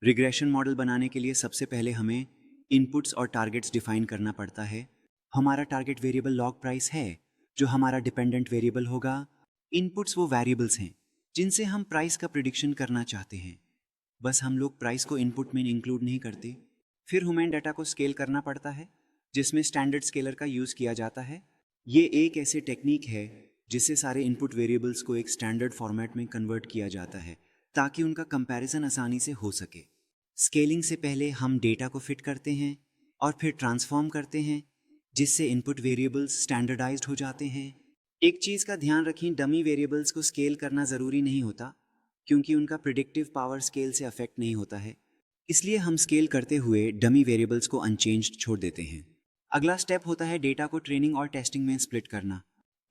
Regression model बनाने के लिए सबसे पहले हमें इनपुट्स और टारगेट्स डिफाइन करना पड़ता है। हमारा टारगेट वेरिएबल लॉग प्राइस है, जो हमारा डिपेंडेंट वेरिएबल होगा। इनपुट्स वो वेरिएबल्स हैं जिनसे हम प्राइस का प्रिडिक्शन करना चाहते हैं। बस हम लोग प्राइस को इनपुट में इंक्लूड नहीं करते। फिर हमें डाटा को स्केल करना पड़ता है, जिसमें स्टैंडर्ड स्केलर का यूज़ किया जाता है। ये एक ऐसे टेक्निक है जिससे सारे इनपुट वेरिएबल्स को एक स्टैंडर्ड फॉर्मेट में कन्वर्ट किया जाता है, ताकि उनका कंपैरिजन आसानी से हो सके। स्केलिंग से पहले हम डेटा को फिट करते हैं और फिर ट्रांसफॉर्म करते हैं, जिससे इनपुट वेरिएबल्स स्टैंडर्डाइज्ड हो जाते हैं। एक चीज़ का ध्यान रखें, डमी वेरिएबल्स को स्केल करना ज़रूरी नहीं होता, क्योंकि उनका प्रिडिक्टिव पावर स्केल से अफेक्ट नहीं होता है। इसलिए हम स्केल करते हुए डमी वेरिएबल्स को अनचेंज्ड छोड़ देते हैं। अगला स्टेप होता है डेटा को ट्रेनिंग और टेस्टिंग में स्प्लिट करना।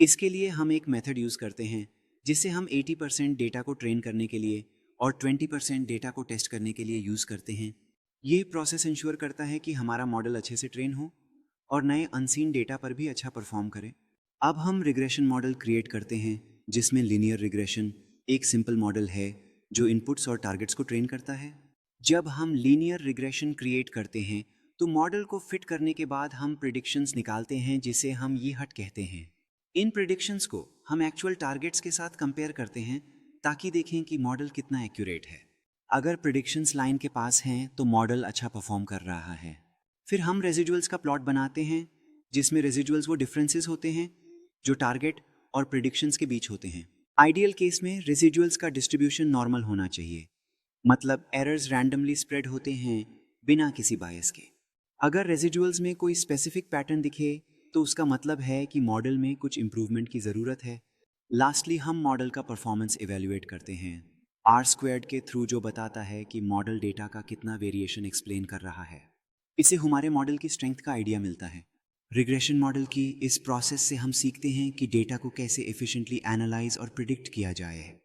इसके लिए हम एक मेथड यूज़ करते हैं जिसे हम 80% डेटा को ट्रेन करने के लिए और 20% डेटा को टेस्ट करने के लिए यूज़ करते हैं। ये प्रोसेस इंश्योर करता है कि हमारा मॉडल अच्छे से ट्रेन हो और नए अनसीन डेटा पर भी अच्छा परफॉर्म करे। अब हम रिग्रेशन मॉडल क्रिएट करते हैं, जिसमें लीनियर रिग्रेशन एक सिंपल मॉडल है जो इनपुट्स और टारगेट्स को ट्रेन करता है। जब हम लीनियर रिग्रेशन क्रिएट करते हैं तो मॉडल को फिट करने के बाद हम प्रिडिक्शंस निकालते हैं, जिसे हम ये हट कहते हैं। इन प्रिडिक्शंस को हम एक्चुअल टारगेट्स के साथ कंपेयर करते हैं, ताकि देखें कि मॉडल कितना एक्यूरेट है। अगर प्रिडिक्शंस लाइन के पास हैं तो मॉडल अच्छा परफॉर्म कर रहा है। फिर हम रेजिडुअल्स का प्लॉट बनाते हैं, जिसमें रेजिडुअल्स वो डिफरेंसेस होते हैं जो टारगेट और प्रिडिक्शंस के बीच होते हैं। आइडियल केस में रेजिडुअल्स का डिस्ट्रीब्यूशन नॉर्मल होना चाहिए, मतलब एरर्स रैंडमली स्प्रेड होते हैं बिना किसी बायस के। अगर रेजिडुअल्स में कोई स्पेसिफिक पैटर्न दिखे तो उसका मतलब है कि मॉडल में कुछ इम्प्रूवमेंट की ज़रूरत है। लास्टली हम मॉडल का परफॉर्मेंस इवेल्युएट करते हैं आर स्क्वायर्ड के थ्रू, जो बताता है कि मॉडल डेटा का कितना वेरिएशन एक्सप्लेन कर रहा है। इससे हमारे मॉडल की स्ट्रेंथ का आइडिया मिलता है। रिग्रेशन मॉडल की इस प्रोसेस से हम सीखते हैं कि डेटा को कैसे एफिशिएंटली एनालाइज और प्रिडिक्ट किया जाए।